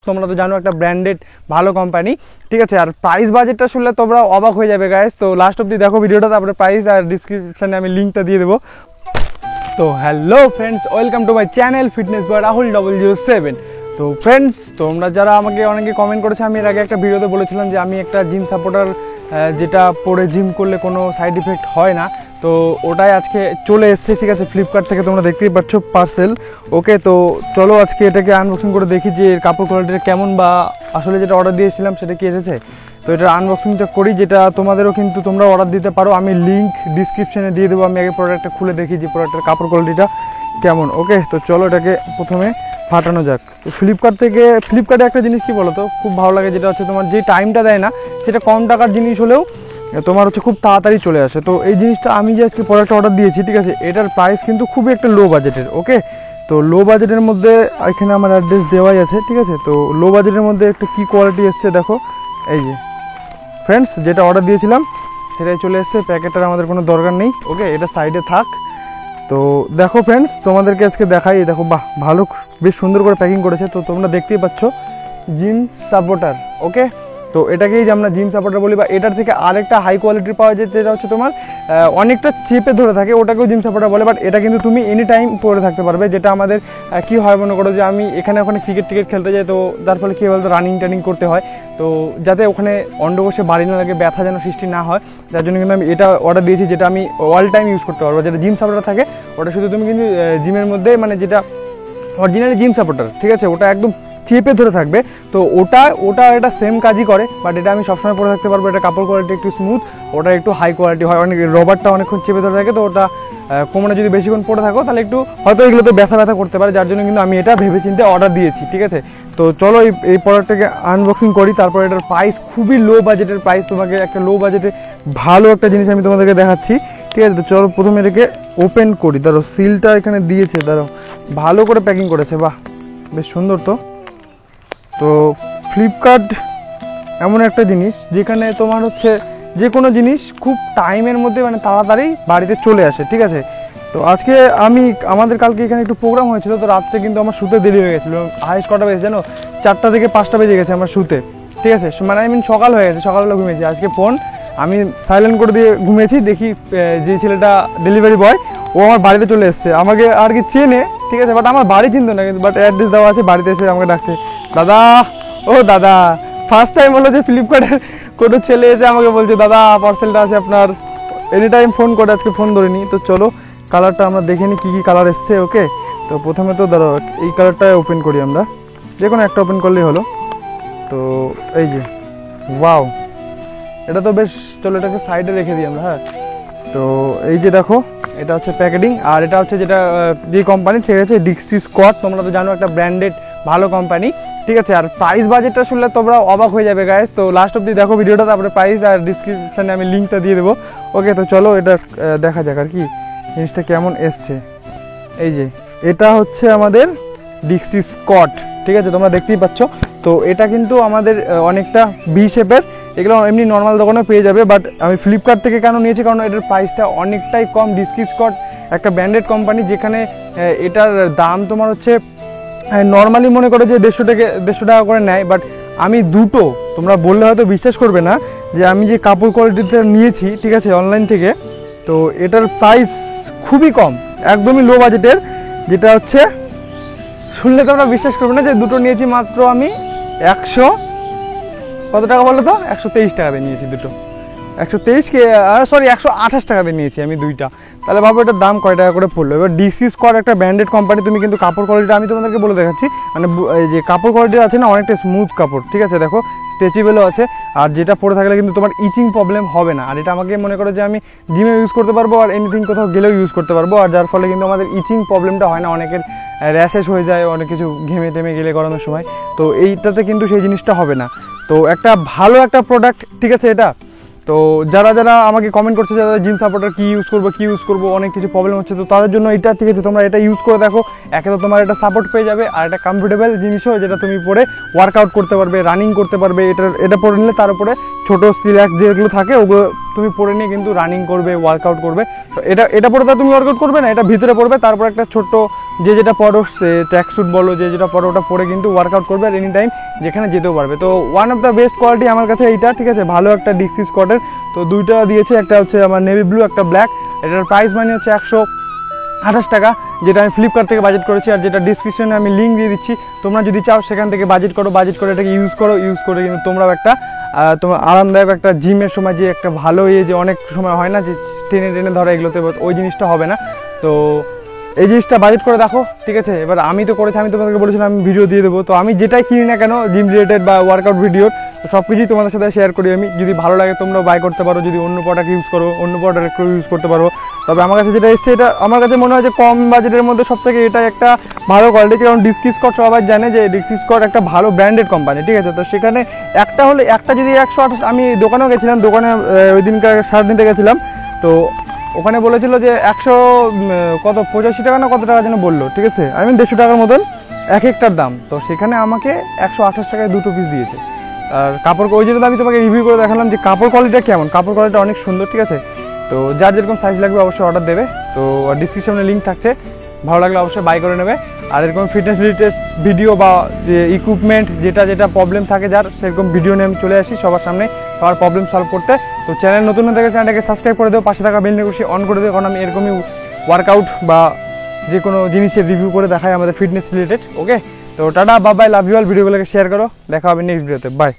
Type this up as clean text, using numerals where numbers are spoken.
তোমরা তো জানো একটা ব্র্যান্ডেড ভালো কোম্পানি, ঠিক আছে। আর প্রাইস বাজেটটা শুনলে তোমরা অবাক হয়ে যাবে গাইস। তো লাস্ট অবধি দেখো ভিডিওটা, তারপরে প্রাইস আর ডিসক্রিপশনে আমি লিঙ্কটা দিয়ে দেবো। তো hello friends, welcome to my channel fitness boy Rahul 007। তো ফ্রেন্ডস, তোমরা যারা আমাকে অনেকে কমেন্ট করেছে, আমি এর আগে একটা ভিডিওতে বলেছিলাম যে আমি একটা জিম সাপোর্টার যেটা পরে জিম করলে কোনো সাইড ইফেক্ট হয় না, তো ওটাই আজকে চলে এসছে, ঠিক আছে, ফ্লিপকার্ট থেকে। তোমরা দেখতেই পাচ্ছ পার্সেল। ওকে, তো চলো আজকে এটাকে আনবক্সিং করে দেখি যে এর কাপড় কোয়ালিটিটা কেমন, বা আসলে যেটা অর্ডার দিয়েছিলাম সেটা কি এসেছে। তো এটার আনবক্সিংটা করি, যেটা তোমাদেরও কিন্তু তোমরা অর্ডার দিতে পারো। আমি লিঙ্ক ডিসক্রিপশনে দিয়ে দেবো। আমি আগে প্রোডাক্টটা খুলে দেখি যে প্রোডাক্টের কাপড় কোয়ালিটিটা কেমন। ওকে, তো চলো এটাকে প্রথমে ফাটানো যাক। তো ফ্লিপকার্টে একটা জিনিস কী বলো তো, খুব ভালো লাগে, যেটা হচ্ছে তোমার যে টাইমটা দেয় না, সেটা কম টাকার জিনিস হলেও তোমার হচ্ছে খুব তাড়াতাড়ি চলে আসে। তো এই জিনিসটা আমি যে আজকে প্রোডাক্টটা অর্ডার দিয়েছি, ঠিক আছে, এটার প্রাইস কিন্তু খুবই একটা লো বাজেটের। ওকে, তো লো বাজেটের মধ্যে এখানে আমার অ্যাড্রেস দেওয়াই আছে, ঠিক আছে। তো লো বাজেটের মধ্যে একটু কী কোয়ালিটি এসছে দেখো। এই যে ফ্রেন্ডস, যেটা অর্ডার দিয়েছিলাম সেটাই চলে এসছে। প্যাকেটটার আমাদের কোনো দরকার নেই। ওকে, এটা সাইডে থাক। তো দেখো ফ্রেন্ডস, তোমাদেরকে আজকে দেখাই। দেখো, বাহ, ভালো, বেশ সুন্দর করে প্যাকিং করেছে। তো তোমরা দেখতেই পাচ্ছ জিম সাপোর্টার। ওকে, তো এটাকেই যে আমরা জিম সাপোর্টার বলি, বা এটার থেকে আরেকটা হাই কোয়ালিটির পাওয়া যায়, যেটা হচ্ছে তোমার অনেকটা চেপে ধরে থাকে, ওটাকেও জিম সাপোর্টার বলে। বাট এটা কিন্তু তুমি এনি টাইম পরে থাকতে পারবে, যেটা আমাদের কী হয় মনে করো যে আমি এখানে ওখানে ক্রিকেট খেলতে যাই, তো তার ফলে কী বলতো টানিং করতে হয়, তো যাতে ওখানে অন্ড বসে বাড়ি না লাগে, ব্যথা যেন সৃষ্টি না হয়, যার জন্য কিন্তু আমি এটা অর্ডার দিয়েছি, যেটা আমি অল টাইম ইউজ করতে পারবো। যেটা জিম সাপোর্টার থাকে ওটা শুধু তুমি কিন্তু জিমের মধ্যে, মানে যেটা অরিজিনালি জিম সাপোর্টার, ঠিক আছে, ওটা একদম চেপে ধরে থাকবে। তো ওটা এটা সেম কাজই করে, বাট এটা আমি সবসময় পরে থাকতে পারবো। এটা কাপড় কোয়ালিটি একটু স্মুথ, ওটা একটু হাই কোয়ালিটি হয়। অনেক রবারটা অনেকক্ষণ চেপে ধরে থাকে, তো ওটা কোমরে যদি বেশিক্ষণ পরে থাকো তাহলে একটু হয়তো এগুলোতে ব্যথা করতে পারে, যার জন্য কিন্তু আমি এটা ভেবেচিন্তে অর্ডার দিয়েছি, ঠিক আছে। তো চলো এই প্রোডাক্টটাকে আনবক্সিং করি। তারপর এটার প্রাইস খুবই লো বাজেটের প্রাইস, তোমাকে একটা লো বাজেটে ভালো একটা জিনিস আমি তোমাদেরকে দেখাচ্ছি, ঠিক আছে। তো চলো প্রথমে এটাকে ওপেন করি। ধরো সিলটা এখানে দিয়েছে, ধরো ভালো করে প্যাকিং করেছে, বাহ, বেশ সুন্দর। তো ফ্লিপকার্ট এমন একটা জিনিস যেখানে তোমার হচ্ছে যে কোনো জিনিস খুব টাইমের মধ্যে, মানে তাড়াতাড়ি বাড়িতে চলে আসে, ঠিক আছে। তো আজকে আমাদের কালকে এখানে একটু প্রোগ্রাম হয়েছিল, তো রাত্রে কিন্তু আমার শুতে দেরি হয়ে গেছিলো। হাইস্ট কটা বেজে জানো? 4টা থেকে 5টা বেজে গেছে আমার শুতে, ঠিক আছে। মানে সকাল হয়ে গেছে, সকালবেলা ঘুমিয়েছি। আজকে ফোন আমি সাইলেন্ট করে দিয়ে ঘুমিয়েছি, দেখি যে ছেলেটা ডেলিভারি বয়, ও আমার বাড়িতে চলে এসছে। আমাকে আর কি চেনে, ঠিক আছে, বাট আমার বাড়ি চিনতো না, কিন্তু বাট অ্যাড্রেস দেওয়া আছে, বাড়িতে এসে আমাকে ডাকছে, দাদা, ও দাদা। ফার্স্ট টাইম হলো যে ফ্লিপকার্টের কোনো ছেলে এসে আমাকে বলছে, দাদা পার্সেলটা আছে আপনার। এনি টাইম ফোন করে, আজকে ফোন ধরিনি। তো চলো কালারটা আমরা দেখে নিই, কী কালার এসছে। ওকে, তো প্রথমে তো ধরো এই কালারটা ওপেন করি আমরা, যে কোনো একটা ওপেন করলেই হলো। তো এই যে, ওয়াও, এটা তো বেশ, চলো এটাকে সাইডে রেখে দিই আমরা। হ্যাঁ, তো এই যে দেখো, এটা হচ্ছে প্যাকেটিং। আর এটা হচ্ছে যেটা যে কোম্পানি, ঠিক আছে, ডিক্সি স্কোয়াড। তোমরা তো জানো একটা ব্র্যান্ডেড ভালো কোম্পানি, ঠিক আছে। আর প্রাইস বাজেটটা শুনলে তোমরা অবাক হয়ে যাবে গাইস। তো লাস্ট অবধি দেখো ভিডিওটা, তারপরে প্রাইস আর ডিসক্রিপশানে আমি লিঙ্কটা দিয়ে দেবো। ওকে, তো চলো এটা দেখা যাক আর কি জিনিসটা কেমন এসছে। এই যে এটা হচ্ছে আমাদের ডিক্সি স্কট, ঠিক আছে, তোমরা দেখতেই পাচ্ছ। তো এটা কিন্তু আমাদের অনেকটা ভি শেপের, এগুলো এমনি নর্মাল দোকানেও পেয়ে যাবে, বাট আমি ফ্লিপকার্ট থেকে কেন নিয়েছি, কারণ এটার প্রাইসটা অনেকটাই কম। ডিক্সি স্কট একটা ব্র্যান্ডেড কোম্পানি, যেখানে এটার দাম তোমার হচ্ছে নর্মালি মনে করো যে 150 টাকা করে নেয়, বাট আমি দুটো, তোমরা বললে হয়তো বিশ্বাস করবে না যে আমি যে কাপড় কোয়ালিটিটা নিয়েছি, ঠিক আছে, অনলাইন থেকে, তো এটার প্রাইস খুবই কম, একদমই লো বাজেটের, যেটা হচ্ছে শুনলে তোমরা বিশ্বাস করবে না যে দুটো নিয়েছি মাত্র আমি 100 কত টাকা বলো তো, 123 টাকা দিয়ে নিয়েছি দুটো। 128 টাকা দিয়ে নিয়েছি আমি দুইটা। তাহলে ভাবো এটার দাম কয় টাকা করে পড়লো। এবার ডিক্সি স্কোয়াড একটা ব্র্যান্ডেড কোম্পানি, তুমি কিন্তু কাপড় কোয়ালিটি আমি তোমাদেরকে বলে দেখাচ্ছি, মানে এই যে কাপড় কোয়ালিটি আছে না, অনেকটা স্মুথ কাপড়, ঠিক আছে, দেখো স্ট্রেচেবলও আছে। আর যেটা পরে থাকলে কিন্তু তোমার ইচিং প্রবলেম হবে না। আর এটা আমাকে মনে করো যে আমি জিমে ইউজ করতে পারবো, আর এনিথিং কোথাও গেলেও ইউজ করতে পারবো, আর যার ফলে কিন্তু আমাদের ইচিং প্রবলেমটা হয় না। অনেকের র্যাশেস হয়ে যায় অনেক কিছু ঘেমে টেমে গেলে গরমের সময়, তো এইটাতে কিন্তু সেই জিনিসটা হবে না। তো একটা ভালো একটা প্রোডাক্ট, ঠিক আছে এটা। তো যারা আমাকে কমেন্ট করছে যারা জিম সাপোর্টার কী ইউজ করবো অনেক কিছু প্রবলেম হচ্ছে, তো তাদের জন্য এটা, ঠিক আছে, তোমরা এটা ইউজ করে দেখো। একে তো তোমার এটা সাপোর্ট পেয়ে যাবে, আর এটা কমফোর্টেবল জিনিসও, যেটা তুমি পরে ওয়ার্কআউট করতে পারবে, রানিং করতে পারবে। এটা পরে নিলে তার উপরে ছোটো সিল্যাক্স যেগুলো থাকে ওগুলো তুমি পরে নিয়ে কিন্তু রানিং করবে, ওয়ার্কআউট করবে। তো এটা পরে তো তুমি ওয়ার্কআউট করবে না, এটা ভিতরে পড়বে, তারপর একটা ছোট্ট যেটা পরো সে ট্র্যাক স্যুট বলো, যেটা পরো ওটা পরে কিন্তু ওয়ার্কআউট করবে আর এনি টাইম যেখানে যেতেও পারবে। তো one of the best quality আমার কাছে এইটা, ঠিক আছে, ভালো একটা ডিক্সি স্কটের। তো দুইটা দিয়েছে, একটা হচ্ছে আমার নেভি ব্লু, একটা ব্ল্যাক। এটার প্রাইস মানে হচ্ছে 128 টাকা, যেটা আমি ফ্লিপকার্ট থেকে বাজেট করেছি, আর যেটা ডিসক্রিপশনে আমি লিঙ্ক দিয়ে দিচ্ছি। তোমরা যদি চাও সেখান থেকে বাজেট করে এটাকে ইউজ করে কিন্তু তোমরাও একটা তোমার আরামদায়ক একটা জিমের সময় যে একটা ভালো যে অনেক সময় হয় না যে টেনে ধরা, এগুলোতে ওই জিনিসটা হবে না। তো এই জিনিসটা বাজেট করে দেখো, ঠিক আছে। এবার আমি তো করেছি, আমি তোমাদেরকে বলেছিলাম আমি ভিডিও দিয়ে দেবো। তো আমি যেটাই কিনি না কেন জিম রিলেটেড বা ওয়ার্কআউট ভিডিওর, তো সব কিছুই তোমাদের সাথে শেয়ার করি আমি। যদি ভালো লাগে তোমরাও বাই করতে পারো, যদি অন্য প্রোডাক্ট ইউজ করো অন্য প্রোডাক্ট একটু ইউজ করতে পারো। তবে আমার কাছে যেটা এসছে এটা আমার কাছে মনে হয় যে কম বাজেটের মধ্যে সব থেকে এটা একটা ভালো কোয়ালিটি। কারণ ডিক্সি স্কট সবাই জানে যে ডিক্সি স্কট একটা ভালো ব্র্যান্ডেড কোম্পানি, ঠিক আছে। তো সেখানে একটা যদি 128, আমি দোকানেও গেছিলাম, দোকানে ওই দিনকার শার্ট নিতে গেছিলাম, তো ওখানে বলেছিল যে 85 টাকা না কত টাকা যেন বললো, ঠিক আছে, আমি 150 টাকার মতন এক একটার দাম। তো সেখানে আমাকে 128 টাকায় 2 পিস দিয়েছে। আর কাপড়, ওই জন্য আমি তোমাকে রিভিউ করে দেখালাম যে কাপড় কোয়ালিটিটা কেমন। কাপড় কোয়ালিটি অনেক সুন্দর, ঠিক আছে। তো যার যেরকম সাইজ লাগবে অবশ্যই অর্ডার দেবে। তো ডিসক্রিপশনে লিঙ্ক থাকছে, ভালো লাগলে অবশ্যই বাই করে নেবে। আর এরকম ফিটনেস রিলেটেড ভিডিও বা যে ইকুইপমেন্ট যেটা প্রবলেম থাকে যার, সেরকম ভিডিও নিয়ে আমি চলে আসি সবার সামনে, সবার প্রবলেম সলভ করতে। তো চ্যানেল নতুন হয়ে থাকে চ্যানেলটাকে সাবস্ক্রাইব করে দেবো, পাশে থাকা বেল নোটিফিকেশন অন করে দেবো, কারণ আমি এরকমই ওয়ার্কআউট বা যে কোনো জিনিসের রিভিউ করে দেখাই আমাদের ফিটনেস রিলেটেড। ওকে, তো tata, bye bye, love you all. ভিডিওগুলোকে শেয়ার করো, দেখা হবে নেক্সট ভিডিওতে, বাই।